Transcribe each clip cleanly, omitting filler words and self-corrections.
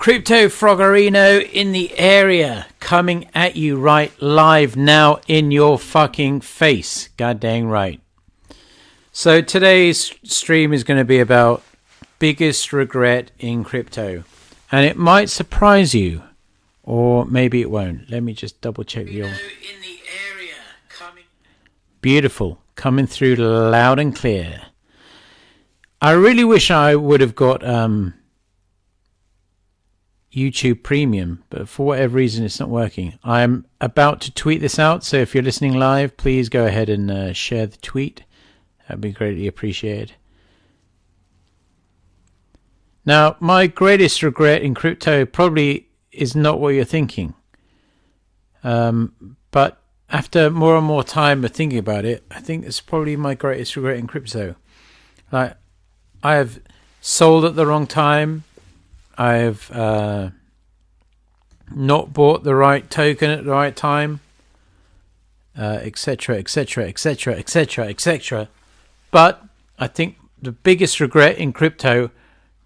Crypto Froggerino in the area, coming at you right live now in your fucking face. God dang right. So today's stream is going to be about biggest regret in crypto. And it might surprise you, or maybe it won't. Let me just double check your... In the area, beautiful, coming through loud and clear. I really wish I would have got YouTube Premium, but for whatever reason it's not working. I'm about to tweet this out, so if you're listening live, please go ahead and share the tweet. That'd be greatly appreciated. Now, my greatest regret in crypto probably is not what you're thinking. But after more and more time of thinking about it, I think it's probably my greatest regret in crypto. Like, I have sold at the wrong time. I've not bought the right token at the right time, etc., etc., etc., etc., etc. But I think the biggest regret in crypto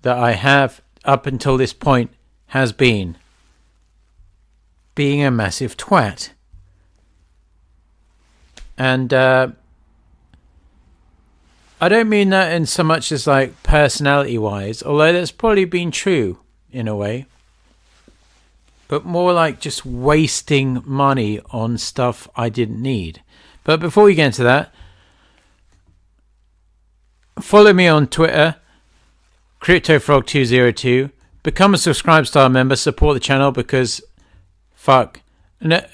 that I have up until this point has been being a massive twat. And I don't mean that in so much as like personality-wise, although that's probably been true in a way. But more like just wasting money on stuff I didn't need. But before we get into that, follow me on Twitter, CryptoFrog202. Become a Subscribe Star member, support the channel because, fuck,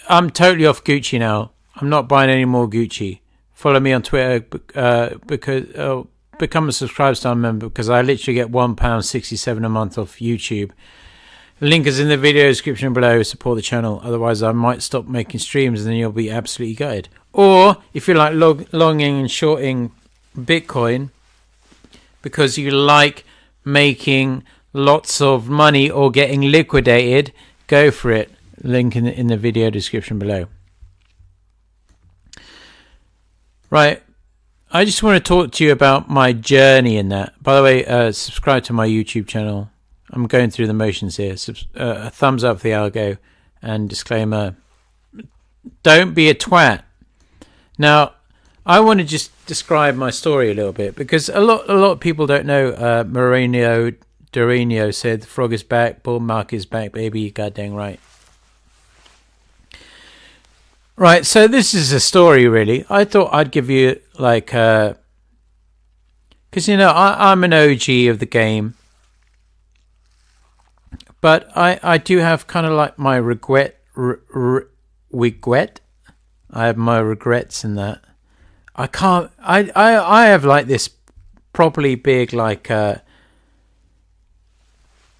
I'm totally off Gucci now. I'm not buying any more Gucci. Follow me on Twitter because become a Subscribe Star member because I literally get £1.67 a month off YouTube. The link is in the video description below. Support the channel. Otherwise, I might stop making streams and then you'll be absolutely gutted. Or if you like longing and shorting Bitcoin because you like making lots of money or getting liquidated, go for it. Link in the video description below. Right, I just want to talk to you about my journey in that. By the way, subscribe to my YouTube channel. I'm going through the motions here. A thumbs up for the algo and disclaimer, don't be a twat. Now, I want to just describe my story a little bit because a lot of people don't know. Mourinho Dorino said, the frog is back, bull market is back, baby, god dang right. Right, so this is a story, really. I thought I'd give you, like, because, you know, I'm an OG of the game. But I do have kind of like my regret. I have my regrets in that. I have, like, this properly big, like,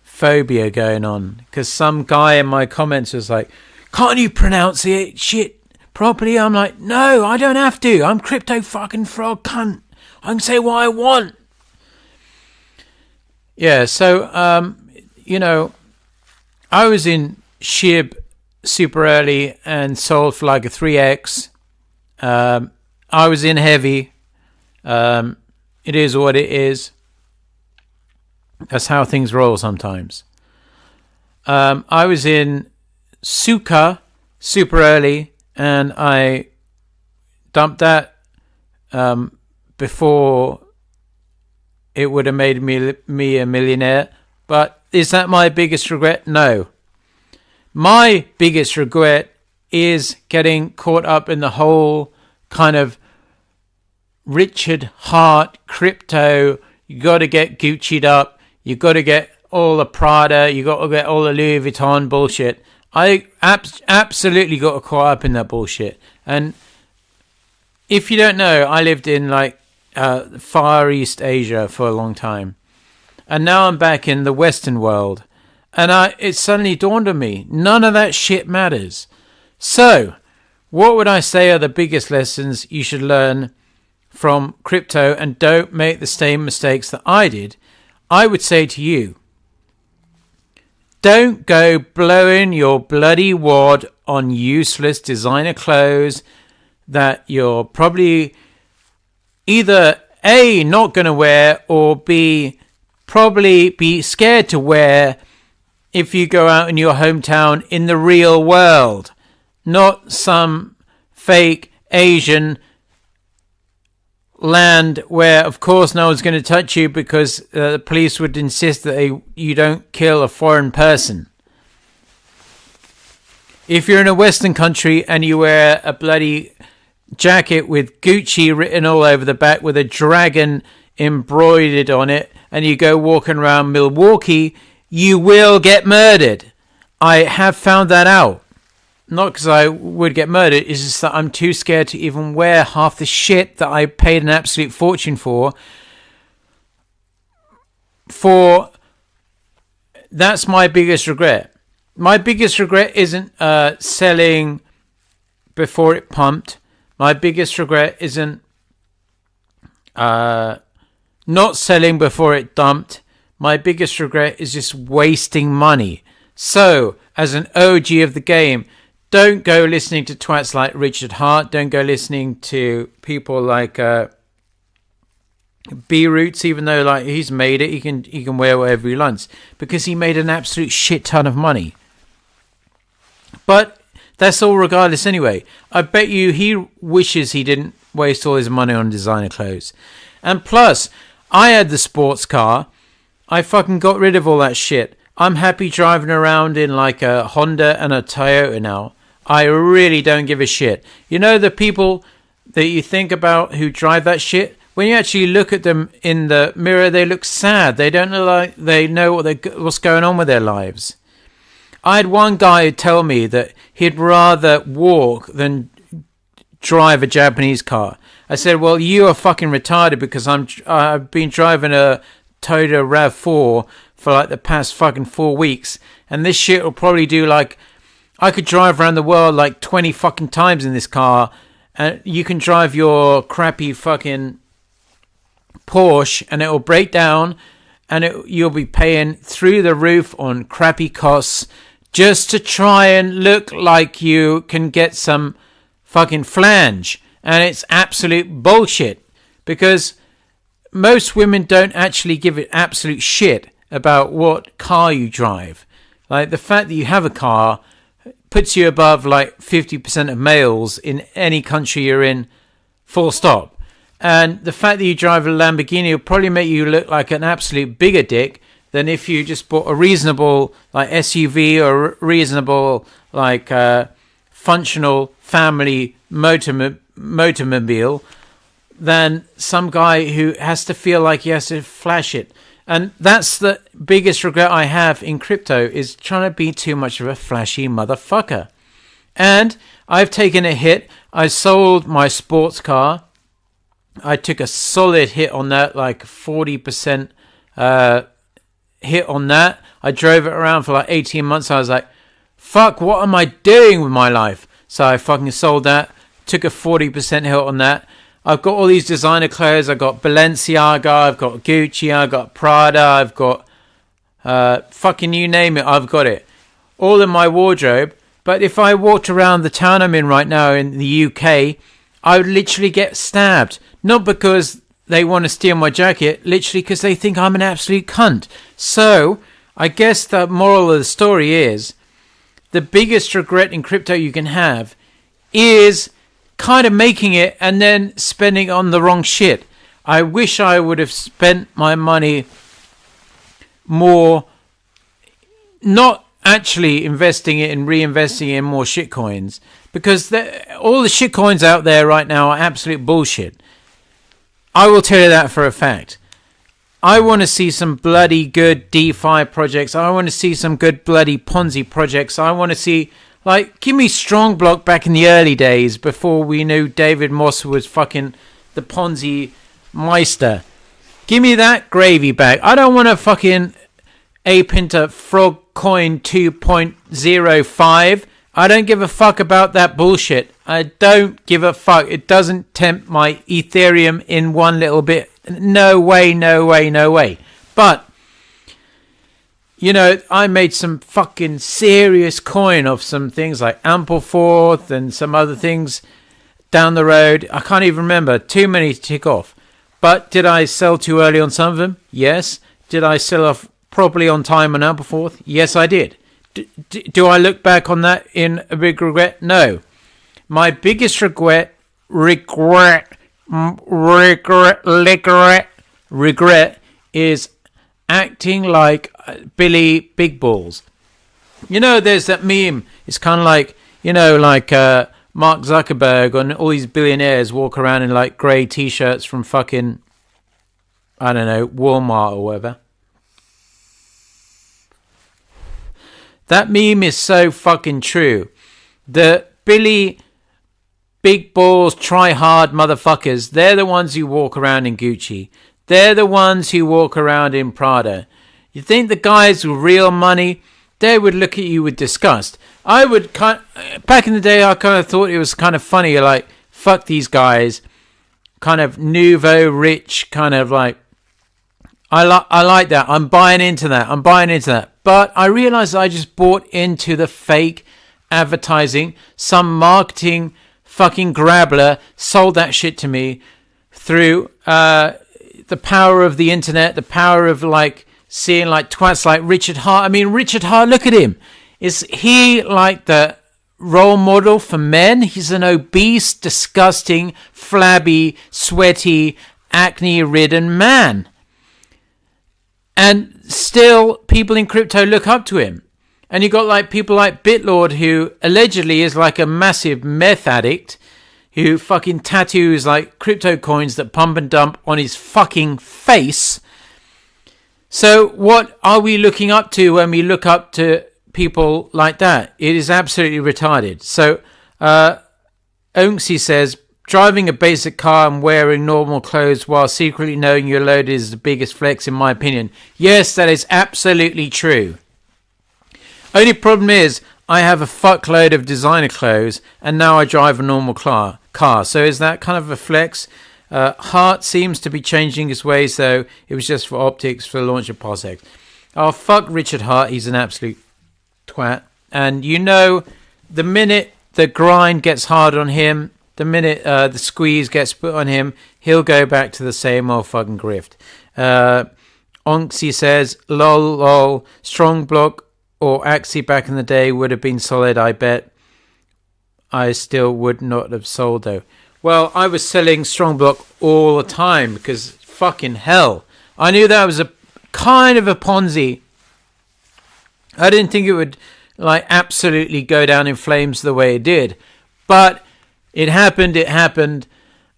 phobia going on. Because some guy in my comments was like, can't you pronounce it shit properly? I'm like, no, I don't have to. I'm crypto fucking frog cunt. I can say what I want. Yeah, so, you know, I was in SHIB super early and sold for like a 3x. I was in heavy. It is what it is. That's how things roll sometimes. I was in Suka super early. And I dumped that before it would have made me a millionaire. But is that my biggest regret? No. My biggest regret is getting caught up in the whole kind of Richard Hart crypto. You got to get Gucci'd up. You got to get all the Prada. You got to get all the Louis Vuitton bullshit. I absolutely got caught up in that bullshit. And if you don't know, I lived in like Far East Asia for a long time. And now I'm back in the Western world. And it suddenly dawned on me, none of that shit matters. So, what would I say are the biggest lessons you should learn from crypto and don't make the same mistakes that I did? I would say to you, don't go blowing your bloody wad on useless designer clothes that you're probably either A, not going to wear, or B, probably be scared to wear if you go out in your hometown in the real world, not some fake Asian land where, of course, no one's going to touch you because the police would insist that you don't kill a foreign person. If you're in a Western country and you wear a bloody jacket with Gucci written all over the back with a dragon embroidered on it, and you go walking around Milwaukee, you will get murdered. I have found that out. Not because I would get murdered, it's just that I'm too scared to even wear half the shit that I paid an absolute fortune for. That's my biggest regret. My biggest regret isn't selling before it pumped. My biggest regret isn't not selling before it dumped. My biggest regret is just wasting money. So, as an OG of the game, don't go listening to twats like Richard Hart. Don't go listening to people like B-Roots, even though like he's made it. He can wear whatever he wants because he made an absolute shit ton of money. But that's all regardless anyway. I bet you he wishes he didn't waste all his money on designer clothes. And plus, I had the sports car. I fucking got rid of all that shit. I'm happy driving around in like a Honda and a Toyota now. I really don't give a shit. You know the people that you think about who drive that shit? When you actually look at them in the mirror, they look sad. They don't look like they know what's going on with their lives. I had one guy tell me that he'd rather walk than drive a Japanese car. I said, well, you are fucking retarded because I've been driving a Toyota RAV4 for like the past fucking 4 weeks. And this shit will probably do like... I could drive around the world like 20 fucking times in this car. And you can drive your crappy fucking Porsche and it will break down. And you'll be paying through the roof on crappy costs just to try and look like you can get some fucking flange. And it's absolute bullshit. Because most women don't actually give it absolute shit about what car you drive. Like the fact that you have a car puts you above like 50% of males in any country you're in, full stop. And the fact that you drive a Lamborghini will probably make you look like an absolute bigger dick than if you just bought a reasonable like SUV or a reasonable like functional family motormobile than some guy who has to feel like he has to flash it. And that's the biggest regret I have in crypto, is trying to be too much of a flashy motherfucker. And I've taken a hit. I sold my sports car. I took a solid hit on that, like 40% hit on that. I drove it around for like 18 months. I was like, fuck, what am I doing with my life? So I fucking sold that, took a 40% hit on that. I've got all these designer clothes. I've got Balenciaga, I've got Gucci, I've got Prada, I've got fucking you name it, I've got it. All in my wardrobe. But if I walked around the town I'm in right now in the UK, I would literally get stabbed. Not because they want to steal my jacket, literally because they think I'm an absolute cunt. So, I guess the moral of the story is, the biggest regret in crypto you can have is kind of making it and then spending on the wrong shit. I wish I would have spent my money more, not actually investing it and reinvesting in more shitcoins, because all the shitcoins out there right now are absolute bullshit. I will tell you that for a fact. I want to see some bloody good DeFi projects. I want to see some good bloody Ponzi projects. I want to see, like, give me Strong Block back in the early days before we knew David Moss was fucking the Ponzi Meister. Give me that gravy back. I don't want to fucking ape into Frog Coin 2.05. I don't give a fuck about that bullshit. I don't give a fuck. It doesn't tempt my Ethereum in one little bit. No way, no way, no way. But, you know, I made some fucking serious coin off some things like Ampleforth and some other things down the road. I can't even remember. Too many to tick off. But did I sell too early on some of them? Yes. Did I sell off properly on time and out forth? Yes, I did. Do I look back on that in a big regret? No. My biggest regret is acting like Billy Big Balls. You know, there's that meme. It's kind of like, Mark Zuckerberg and all these billionaires walk around in like grey t-shirts from fucking, I don't know, Walmart or whatever. That meme is so fucking true. The Billy Big Balls try hard motherfuckers, they're the ones who walk around in Gucci. They're the ones who walk around in Prada. You think the guys with real money, they would look at you with disgust. Back in the day, I kind of thought it was kind of funny, like, fuck these guys, kind of nouveau rich, kind of like, I like that. I'm buying into that. But I realized I just bought into the fake advertising. Some marketing fucking grabbler sold that shit to me through the power of the internet, the power of like seeing like twats like Richard Hart. I mean, Richard Hart, look at him. Is he like the role model for men? He's an obese, disgusting, flabby, sweaty, acne-ridden man. And still, people in crypto look up to him. And you got like people like Bitlord, who allegedly is like a massive meth addict, who fucking tattoos like crypto coins that pump and dump on his fucking face. So what are we looking up to when we look up to people like that? It is absolutely retarded. So Onksy says, driving a basic car and wearing normal clothes while secretly knowing you're loaded is the biggest flex, in my opinion. Yes, that is absolutely true. Only problem is, I have a fuckload of designer clothes, and now I drive a normal car. So is that kind of a flex? Hart seems to be changing his ways, though. It was just for optics for the launch of Parsec. Oh, fuck Richard Hart. He's an absolute twat. And you know, the minute the grind gets hard on him, the minute the squeeze gets put on him, he'll go back to the same old fucking grift. Onksy says, lol, strong block or Axie back in the day would have been solid, I bet. I still would not have sold, though. Well, I was selling strong block all the time because fucking hell. I knew that was a kind of a Ponzi. I didn't think it would like absolutely go down in flames the way it did. But it happened.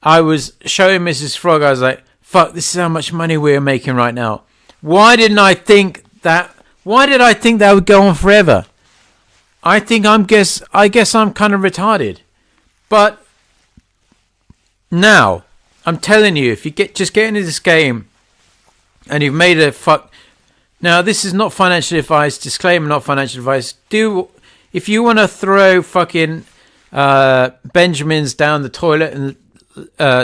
I was showing Mrs. Frog, I was like, fuck, this is how much money we're making right now. Why did I think that would go on forever? I guess I'm kind of retarded. But now, I'm telling you, if you just get into this game and you've made a fuck. Now, this is not financial advice. Disclaimer, not financial advice. If you want to throw fucking Benjamins down the toilet and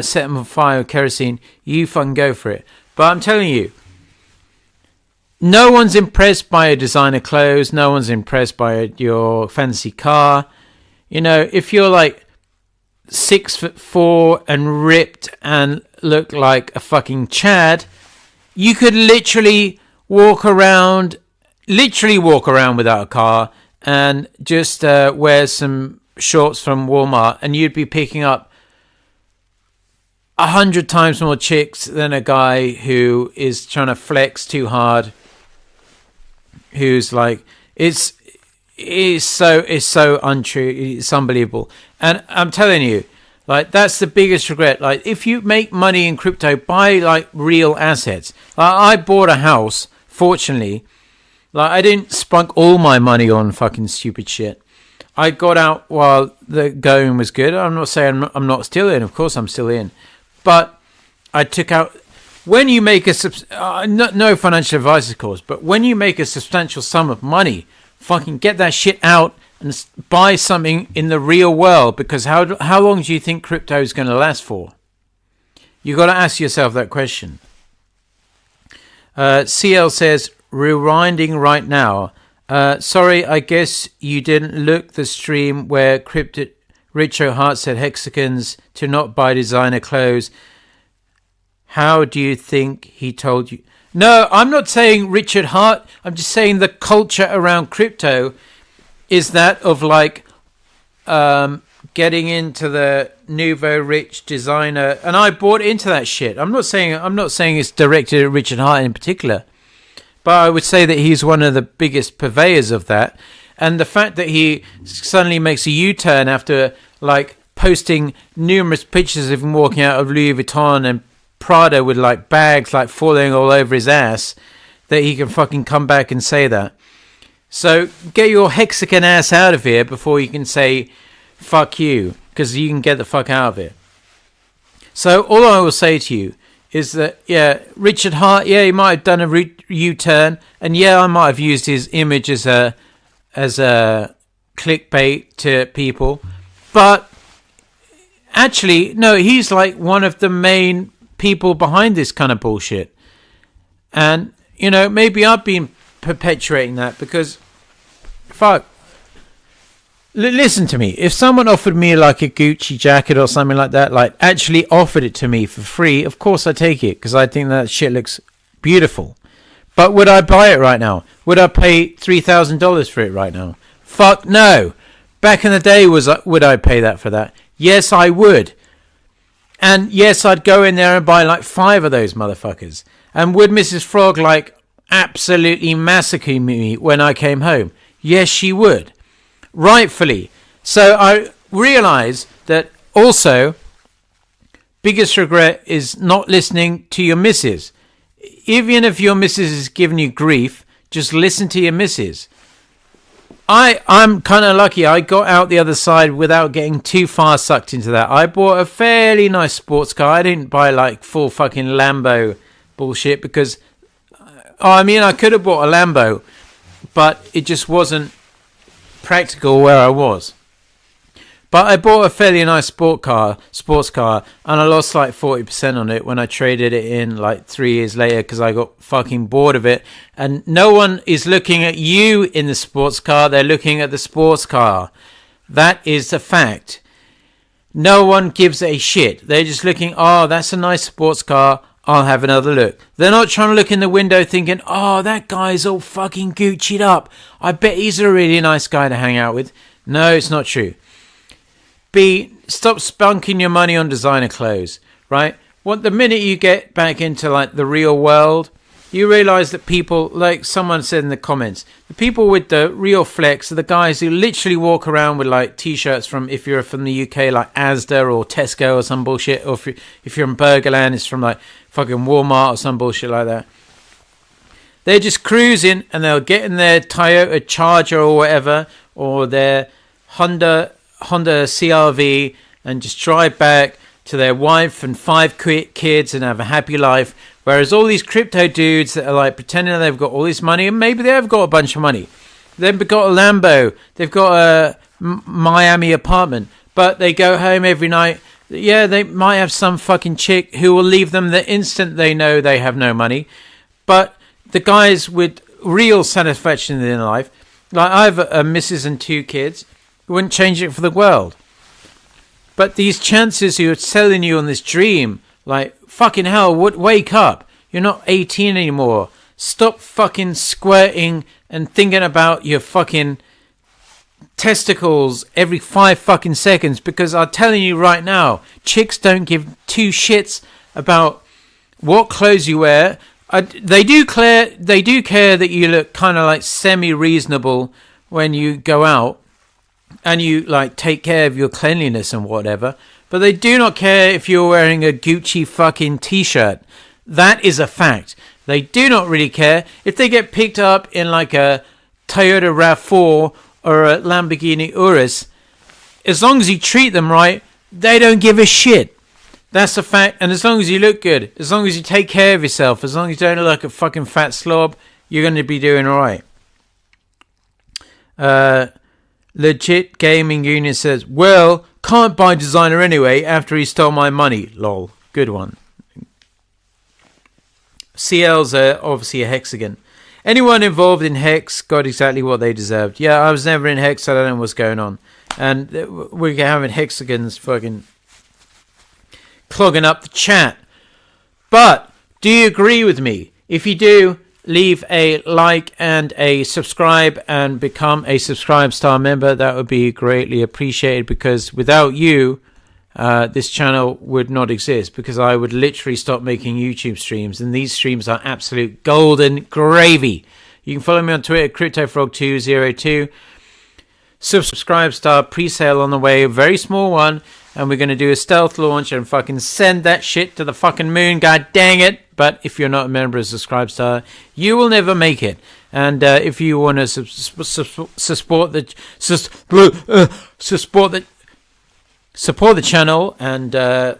set them on fire with kerosene, you fucking go for it. But I'm telling you, no one's impressed by your designer clothes. No one's impressed by your fancy car. You know, if you're like 6'4" and ripped and look like a fucking Chad, you could literally walk around without a car and just wear some shorts from Walmart, and you'd be picking up 100 times more chicks than a guy who is trying to flex too hard, who's like, it's so untrue. It's unbelievable. And I'm telling you, like, that's the biggest regret. Like, if you make money in crypto, buy like real assets. I bought a house, fortunately. Like, I didn't spunk all my money on fucking stupid shit. I got out while the going was good. I'm not saying I'm not still in. Of course I'm still in. But I took out, when you make no financial advice, of course, but when you make a substantial sum of money, fucking get that shit out and buy something in the real world, because how long do you think crypto is going to last for? You got to ask yourself that question. CL says, rewinding right now. Sorry, I guess you didn't look the stream where Richo Hart said hexagons to not buy designer clothes. How do you think he told you? No, I'm not saying Richard Hart. I'm just saying the culture around crypto is that of like getting into the nouveau rich designer, and I bought into that shit. I'm not saying it's directed at Richard Hart in particular, but I would say that he's one of the biggest purveyors of that. And the fact that he suddenly makes a U-turn after like posting numerous pictures of him walking out of Louis Vuitton and Prada with like bags like falling all over his ass, that he can fucking come back and say that. So get your hexagon ass out of here before you can say fuck you, because you can get the fuck out of it. So all I will say to you is that, yeah, Richard Hart, yeah, he might have done a U-turn, and yeah, I might have used his image as a clickbait to people, but actually, no, he's like one of the main people behind this kind of bullshit. And, you know, maybe I've been perpetuating that because, fuck, listen to me. If someone offered me like a Gucci jacket or something like that, like actually offered it to me for free, of course I take it because I think that shit looks beautiful. But would I buy it right now? Would I pay $3,000 for it right now? Fuck no. Back in the day, would I pay that for that? Yes, I would. And yes, I'd go in there and buy like 5 of those motherfuckers. And would Mrs. Frog like absolutely massacre me when I came home? Yes, she would. Rightfully. So I realise that also biggest regret is not listening to your missus. Even if your missus is giving you grief, just listen to your missus. I'm kind of lucky. I got out the other side without getting too far sucked into that. I bought a fairly nice sports car. I didn't buy like full fucking Lambo bullshit because, I mean, I could have bought a Lambo, but it just wasn't practical where I was. But I bought a fairly nice sports car, and I lost like 40% on it when I traded it in like 3 years later because I got fucking bored of it. And no one is looking at you in the sports car, they're looking at the sports car. That is a fact. No one gives a shit. They're just looking, oh, that's a nice sports car, I'll have another look. They're not trying to look in the window thinking, oh, that guy's all fucking Gucci'd up. I bet he's a really nice guy to hang out with. No, it's not true. B, stop spunking your money on designer clothes, right? The minute you get back into like the real world, you realize that people, like someone said in the comments, the people with the real flex are the guys who literally walk around with like t-shirts from, if you're from the UK, like Asda or Tesco or some bullshit, or if you're in Burgerland, it's from like fucking Walmart or some bullshit like that. They're just cruising and they'll get in their Toyota Charger or whatever, or their Honda CRV, and just drive back to their wife and 5 kids and have a happy life. Whereas all these crypto dudes that are like pretending they've got all this money, and maybe they have got a bunch of money, they've got a Lambo, they've got a Miami apartment, but they go home every night. Yeah, they might have some fucking chick who will leave them the instant they know they have no money. But the guys with real satisfaction in their life, like I have a missus and 2 kids, wouldn't change it for the world. But these chances who are selling you on this dream, like, fucking hell, wake up. You're not 18 anymore. Stop fucking squirting and thinking about your fucking testicles every 5 fucking seconds, because I'm telling you right now, chicks don't give 2 shits about what clothes you wear. They do care that you look kind of like semi-reasonable when you go out, and you like take care of your cleanliness and whatever, but they do not care if you're wearing a Gucci fucking t-shirt. That is a fact. They do not really care if they get picked up in like a Toyota RAV4 or a Lamborghini Urus. As long as you treat them right, they don't give a shit. That's a fact. And as long as you look good, as long as you take care of yourself, as long as you don't look like a fucking fat slob, you're going to be doing all right. Legit Gaming Union says, well, can't buy designer anyway after he stole my money. Lol. Good one. CL's obviously a hexagon. Anyone involved in Hex got exactly what they deserved. Yeah, I was never in Hex, so I don't know what's going on. And we're having hexagons fucking clogging up the chat. But do you agree with me? If you do, leave a like and a subscribe and become a Subscribe Star member. That would be greatly appreciated, because without you, this channel would not exist, because I would literally stop making YouTube streams, and these streams are absolute golden gravy. You can follow me on Twitter, CryptoFrog202. Subscribe Star pre-sale on the way, a very small one, and we're going to do a stealth launch and fucking send that shit to the fucking moon, god dang it. But if you're not a member of Subscribe Star, you will never make it. And if you want to support the channel and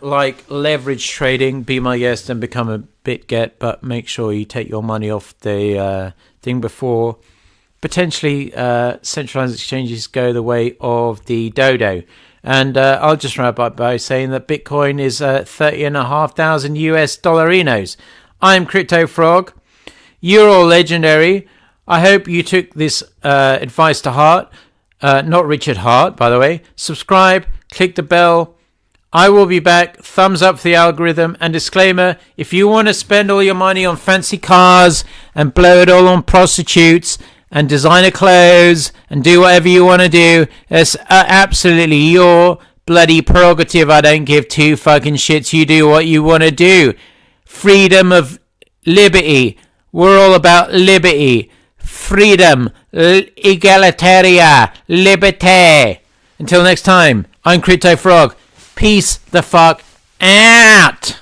like leverage trading, be my guest and become a Bitget, but make sure you take your money off the thing before potentially centralized exchanges go the way of the dodo. And I'll just wrap up by saying that Bitcoin is 30,500 US dollarinos. I'm Crypto Frog. You're all legendary. I hope you took this advice to heart. Not Richard Hart, by the way. Subscribe, click the bell. I will be back. Thumbs up for the algorithm. And disclaimer, if you want to spend all your money on fancy cars and blow it all on prostitutes and designer clothes and do whatever you want to do, it's absolutely your bloody prerogative. I don't give two fucking shits. You do what you want to do. Freedom of liberty. We're all about liberty. Freedom. Egalitaria. Liberté. Until next time, I'm Crypto Frog. Peace the fuck out.